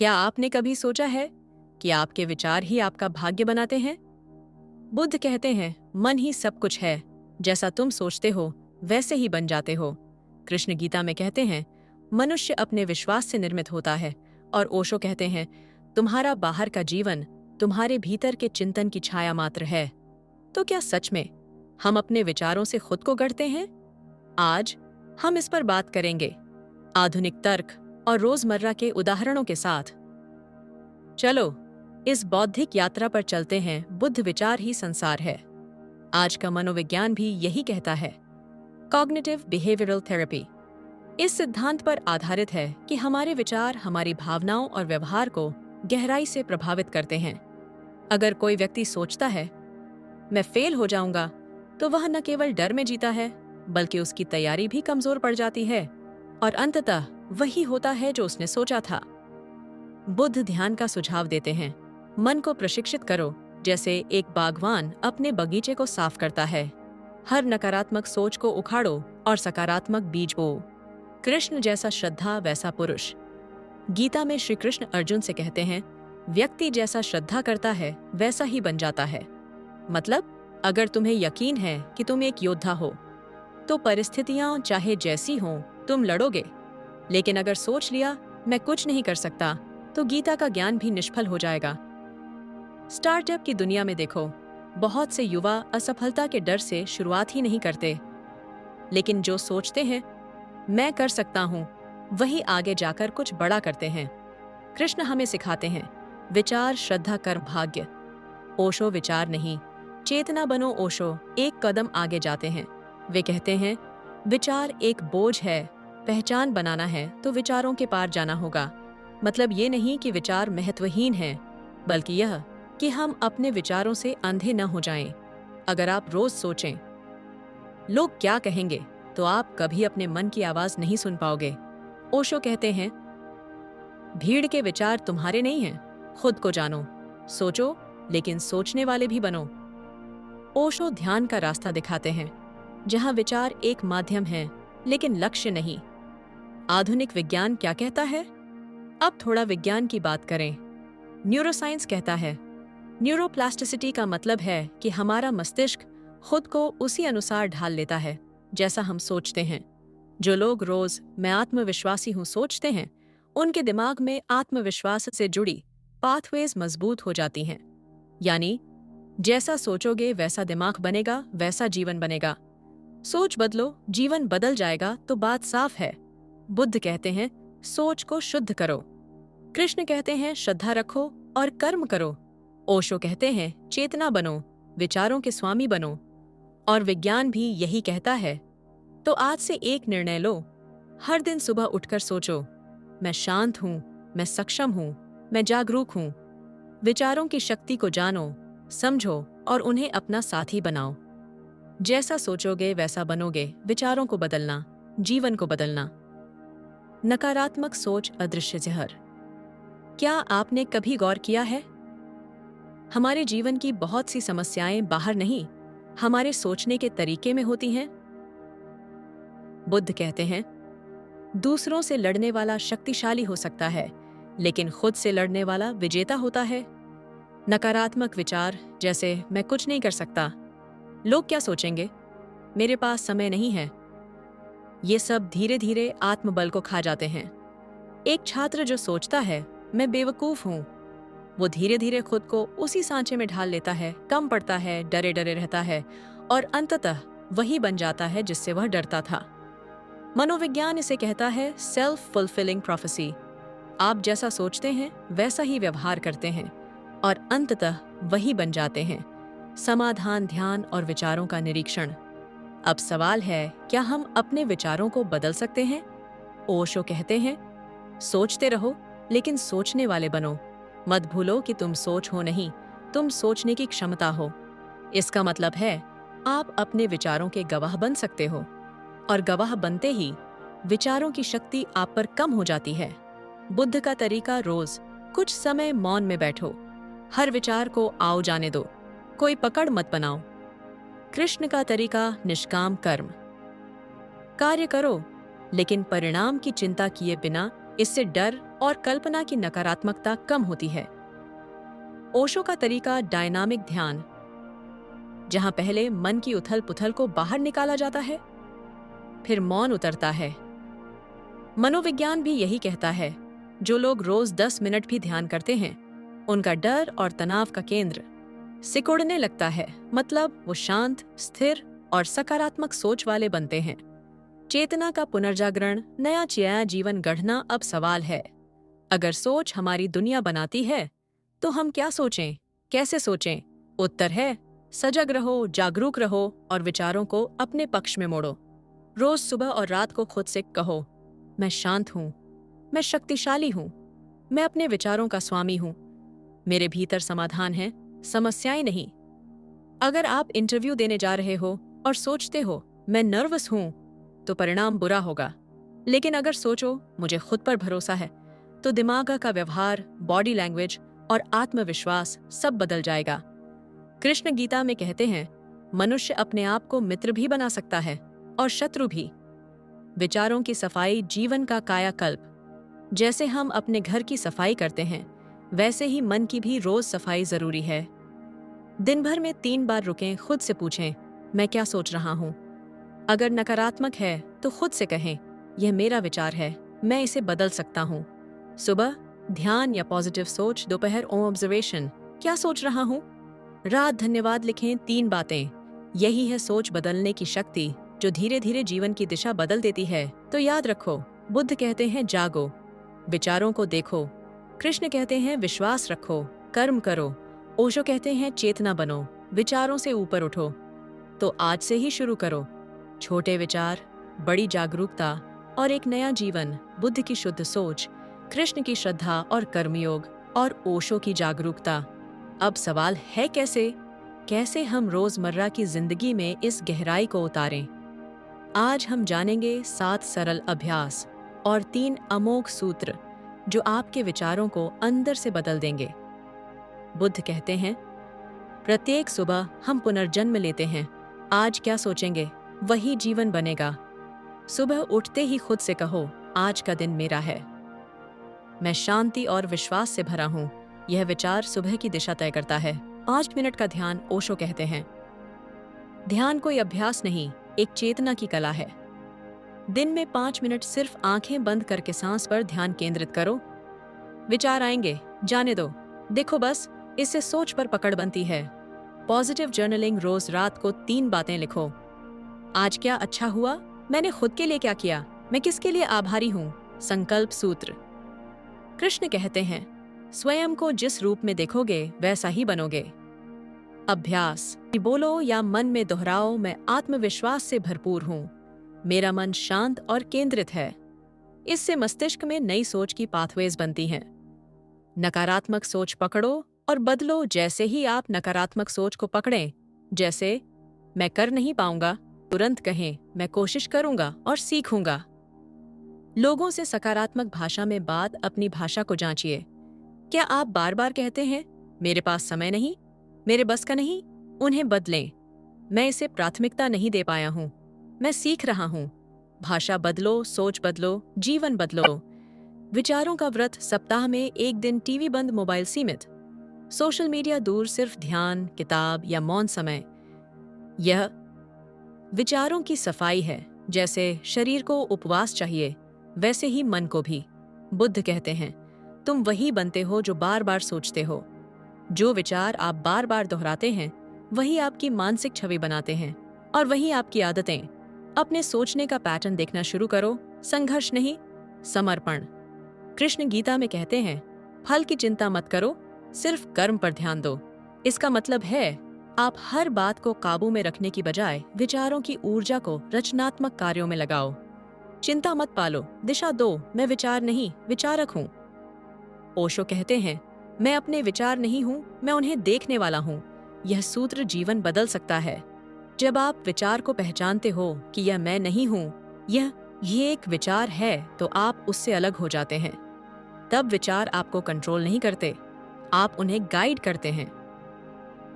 क्या आपने कभी सोचा है कि आपके विचार ही आपका भाग्य बनाते हैं? बुद्ध कहते हैं, मन ही सब कुछ है। जैसा तुम सोचते हो वैसे ही बन जाते हो। कृष्ण गीता में कहते हैं, मनुष्य अपने विश्वास से निर्मित होता है। और ओशो कहते हैं, तुम्हारा बाहर का जीवन तुम्हारे भीतर के चिंतन की छाया मात्र है। तो क्या सच में हम अपने विचारों से खुद को गढ़ते हैं? आज हम इस पर बात करेंगे, आधुनिक तर्क और रोजमर्रा के उदाहरणों के साथ। चलो इस बौद्धिक यात्रा पर चलते हैं। बुद्ध विचार ही संसार है। आज का मनोविज्ञान भी यही कहता है। कॉग्निटिव बिहेवियरल थेरेपी इस सिद्धांत पर आधारित है कि हमारे विचार हमारी भावनाओं और व्यवहार को गहराई से प्रभावित करते हैं। अगर कोई व्यक्ति सोचता है मैं फेल हो जाऊंगा, तो वह न केवल डर में जीता है बल्कि उसकी तैयारी भी कमजोर पड़ जाती है और अंततः वही होता है जो उसने सोचा था। बुद्ध ध्यान का सुझाव देते हैं, मन को प्रशिक्षित करो जैसे एक बागवान अपने बगीचे को साफ करता है। हर नकारात्मक सोच को उखाड़ो और सकारात्मक बीज बो। कृष्ण जैसा श्रद्धा वैसा पुरुष। गीता में श्री कृष्ण अर्जुन से कहते हैं, व्यक्ति जैसा श्रद्धा करता है वैसा ही बन जाता है। मतलब अगर तुम्हें यकीन है कि तुम एक योद्धा हो, तो परिस्थितियां चाहे जैसी हों तुम लड़ोगे। लेकिन अगर सोच लिया मैं कुछ नहीं कर सकता, तो गीता का ज्ञान भी निष्फल हो जाएगा। स्टार्टअप की दुनिया में देखो, बहुत से युवा असफलता के डर से शुरुआत ही नहीं करते। लेकिन जो सोचते हैं मैं कर सकता हूं, वही आगे जाकर कुछ बड़ा करते हैं। कृष्ण हमें सिखाते हैं, विचार श्रद्धा कर्म भाग्य। ओशो विचार नहीं, चेतना बनो। ओशो एक कदम आगे जाते हैं। वे कहते हैं, विचार एक बोझ है, पहचान बनाना है तो विचारों के पार जाना होगा। मतलब ये नहीं कि विचार महत्वहीन हैं, बल्कि यह कि हम अपने विचारों से अंधे न हो जाएं। अगर आप रोज सोचें लोग क्या कहेंगे, तो आप कभी अपने मन की आवाज नहीं सुन पाओगे। ओशो कहते हैं, भीड़ के विचार तुम्हारे नहीं हैं, खुद को जानो। सोचो लेकिन सोचने वाले भी बनो। ओशो ध्यान का रास्ता दिखाते हैं, जहां विचार एक माध्यम है लेकिन लक्ष्य नहीं। आधुनिक विज्ञान क्या कहता है? अब थोड़ा विज्ञान की बात करें। न्यूरोसाइंस कहता है, न्यूरोप्लास्टिसिटी का मतलब है कि हमारा मस्तिष्क खुद को उसी अनुसार ढाल लेता है जैसा हम सोचते हैं। जो लोग रोज मैं आत्मविश्वासी हूं सोचते हैं, उनके दिमाग में आत्मविश्वास से जुड़ी पाथवेज मजबूत हो जाती हैं। यानी जैसा सोचोगे वैसा दिमाग बनेगा, वैसा जीवन बनेगा। सोच बदलो, जीवन बदल जाएगा। तो बात साफ है। बुद्ध कहते हैं, सोच को शुद्ध करो। कृष्ण कहते हैं, श्रद्धा रखो और कर्म करो। ओशो कहते हैं, चेतना बनो, विचारों के स्वामी बनो। और विज्ञान भी यही कहता है। तो आज से एक निर्णय लो, हर दिन सुबह उठकर सोचो, मैं शांत हूं, मैं सक्षम हूं, मैं जागरूक हूं। विचारों की शक्ति को जानो, समझो और उन्हें अपना साथी बनाओ। जैसा सोचोगे वैसा बनोगे। विचारों को बदलना, जीवन को बदलना। नकारात्मक सोच अदृश्य जहर। क्या आपने कभी गौर किया है, हमारे जीवन की बहुत सी समस्याएं बाहर नहीं, हमारे सोचने के तरीके में होती हैं। बुद्ध कहते हैं, दूसरों से लड़ने वाला शक्तिशाली हो सकता है, लेकिन खुद से लड़ने वाला विजेता होता है। नकारात्मक विचार जैसे मैं कुछ नहीं कर सकता, लोग क्या सोचेंगे, मेरे पास समय नहीं है, ये सब धीरे धीरे आत्मबल को खा जाते हैं। एक छात्र जो सोचता है मैं बेवकूफ हूं, वो धीरे धीरे खुद को उसी सांचे में ढाल लेता है, कम पड़ता है, डरे डरे रहता है और अंततः वही बन जाता है जिससे वह डरता था। मनोविज्ञान इसे कहता है सेल्फ फुलफिलिंग प्रोफेसी। आप जैसा सोचते हैं वैसा ही व्यवहार करते हैं और अंततः वही बन जाते हैं। समाधान, ध्यान और विचारों का निरीक्षण। अब सवाल है, क्या हम अपने विचारों को बदल सकते हैं? ओशो कहते हैं, सोचते रहो लेकिन सोचने वाले बनो। मत भूलो कि तुम सोच हो नहीं, तुम सोचने की क्षमता हो। इसका मतलब है आप अपने विचारों के गवाह बन सकते हो और गवाह बनते ही विचारों की शक्ति आप पर कम हो जाती है। बुद्ध का तरीका, रोज कुछ समय मौन में बैठो, हर विचार को आओ जाने दो, कोई पकड़ मत बनाओ। कृष्ण का तरीका, निष्काम कर्म। कार्य करो लेकिन परिणाम की चिंता किए बिना। इससे डर और कल्पना की नकारात्मकता कम होती है। ओशो का तरीका डायनामिक ध्यान, जहां पहले मन की उथल-पुथल को बाहर निकाला जाता है, फिर मौन उतरता है। मनोविज्ञान भी यही कहता है, जो लोग रोज 10 मिनट भी ध्यान करते हैं, उनका डर और तनाव का केंद्र सिकुड़ने लगता है। मतलब वो शांत, स्थिर और सकारात्मक सोच वाले बनते हैं। चेतना का पुनर्जागरण, नया जीवन गढ़ना अब सवाल है। अगर सोच हमारी दुनिया बनाती है, तो हम क्या सोचें, कैसे सोचें? उत्तर है, सजग रहो, जागरूक रहो और विचारों को अपने पक्ष में मोड़ो। रोज सुबह और रात को खुद से कहो, मैं शांत हूं, मैं शक्तिशाली हूं, मैं अपने विचारों का स्वामी हूं, मेरे भीतर समाधान है, समस्याएं नहीं। अगर आप इंटरव्यू देने जा रहे हो और सोचते हो मैं नर्वस हूं, तो परिणाम बुरा होगा। लेकिन अगर सोचो मुझे खुद पर भरोसा है, तो दिमाग का व्यवहार, बॉडी लैंग्वेज और आत्मविश्वास सब बदल जाएगा। कृष्ण गीता में कहते हैं, मनुष्य अपने आप को मित्र भी बना सकता है और शत्रु भी। विचारों की सफाई जीवन का कायाकल्प। जैसे हम अपने घर की सफाई करते हैं, वैसे ही मन की भी रोज सफाई जरूरी है। दिन भर में 3 बार रुकें, खुद से पूछें, मैं क्या सोच रहा हूं? अगर नकारात्मक है तो खुद से कहें, यह मेरा विचार है, मैं इसे बदल सकता हूं। सुबह ध्यान या पॉजिटिव सोच, दोपहर ऑब्जर्वेशन, क्या सोच रहा हूं? रात धन्यवाद लिखें, 3 बातें। यही है सोच बदलने की शक्ति, जो धीरे धीरे जीवन की दिशा बदल देती है। तो याद रखो, बुद्ध कहते हैं जागो, विचारों को देखो। कृष्ण कहते हैं विश्वास रखो, कर्म करो। ओशो कहते हैं चेतना बनो, विचारों से ऊपर उठो। तो आज से ही शुरू करो। छोटे विचार, बड़ी जागरूकता और एक नया जीवन। बुद्ध की शुद्ध सोच, कृष्ण की श्रद्धा और कर्मयोग, और ओशो की जागरूकता। अब सवाल है कैसे हम रोजमर्रा की जिंदगी में इस गहराई को उतारें। आज हम जानेंगे 7 सरल अभ्यास और 3 अमोघ सूत्र, जो आपके विचारों को अंदर से बदल देंगे। बुद्ध कहते हैं, प्रत्येक सुबह हम पुनर्जन्म लेते हैं। आज क्या सोचेंगे, वही जीवन बनेगा। सुबह उठते ही खुद से कहो, आज का दिन मेरा है। मैं शांति और विश्वास से भरा हूं। यह विचार सुबह की दिशा तय करता है। 5 मिनट का ध्यान, ओशो कहते हैं, ध्यान कोई अभ्यास नहीं, एक चेतना की कला है। दिन में 5 मिनट सिर्फ आंखें बंद करके सांस पर ध्यान केंद्रित करो। विचार आएंगे, जाने दो, देखो बस, इससे सोच पर पकड़ बनती है। पॉजिटिव जर्नलिंग, रोज रात को 3 बातें लिखो। आज क्या अच्छा हुआ, मैंने खुद के लिए क्या किया, मैं किसके लिए आभारी हूं। संकल्प सूत्र। कृष्ण कहते हैं, स्वयं को जिस रूप में देखोगे वैसा ही बनोगे। अभ्यास, बोलो या मन में दोहराओ, मैं आत्मविश्वास से भरपूर हूं, मेरा मन शांत और केंद्रित है। इससे मस्तिष्क में नई सोच की पाथवेज बनती हैं। नकारात्मक सोच पकड़ो और बदलो। जैसे ही आप नकारात्मक सोच को पकड़ें, जैसे मैं कर नहीं पाऊंगा, तुरंत कहें, मैं कोशिश करूंगा और सीखूंगा। लोगों से सकारात्मक भाषा में बात, अपनी भाषा को जांचिए। क्या आप बार बार कहते हैं, मेरे पास समय नहीं, मेरे बस का नहीं? उन्हें बदलें, मैं इसे प्राथमिकता नहीं दे पाया हूं, मैं सीख रहा हूं। भाषा बदलो, सोच बदलो, जीवन बदलो। विचारों का व्रत, सप्ताह में 1 दिन टीवी बंद, मोबाइल सीमित, सोशल मीडिया दूर, सिर्फ ध्यान, किताब या मौन समय। यह विचारों की सफाई है। जैसे शरीर को उपवास चाहिए, वैसे ही मन को भी। बुद्ध कहते हैं, तुम वही बनते हो जो बार बार सोचते हो। जो विचार आप बार बार दोहराते हैं, वही आपकी मानसिक छवि बनाते हैं और वही आपकी आदतें। अपने सोचने का पैटर्न देखना शुरू करो। संघर्ष नहीं, समर्पण। कृष्ण गीता में कहते हैं, फल की चिंता मत करो, सिर्फ कर्म पर ध्यान दो। इसका मतलब है, आप हर बात को काबू में रखने की बजाय विचारों की ऊर्जा को रचनात्मक कार्यों में लगाओ। चिंता मत पालो, दिशा दो, मैं विचार नहीं, विचारक हूँ। ओशो कहते हैं, मैं अपने विचार नहीं हूँ, मैं उन्हें देखने वाला हूँ। यह सूत्र जीवन बदल सकता है। जब आप विचार को पहचानते हो कि यह मैं नहीं हूँ, ये एक विचार है, तो आप उससे अलग हो जाते हैं। तब विचार आपको कंट्रोल नहीं करते, आप उन्हें गाइड करते हैं।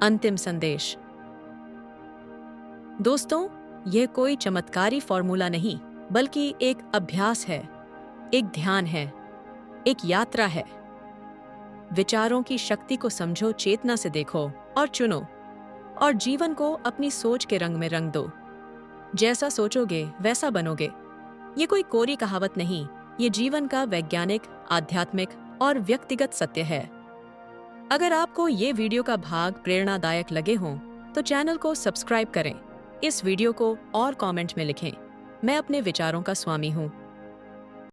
अंतिम संदेश। दोस्तों, यह कोई चमत्कारी फॉर्मूला नहीं, बल्कि एक अभ्यास है, एक ध्यान है। एक यात्रा है। विचारों की शक्ति को समझो, चेतना से देखो और चुनो, और जीवन को अपनी सोच के रंग में रंग दो। जैसा सोचोगे वैसा बनोगे। ये कोई कोरी कहावत नहीं, ये जीवन का वैज्ञानिक, आध्यात्मिक और व्यक्तिगत सत्य है। अगर आपको ये वीडियो का भाग प्रेरणादायक लगे हों तो चैनल को सब्सक्राइब करें, इस वीडियो को और कमेंट में लिखें। मैं अपने विचारों का स्वामी हूँ।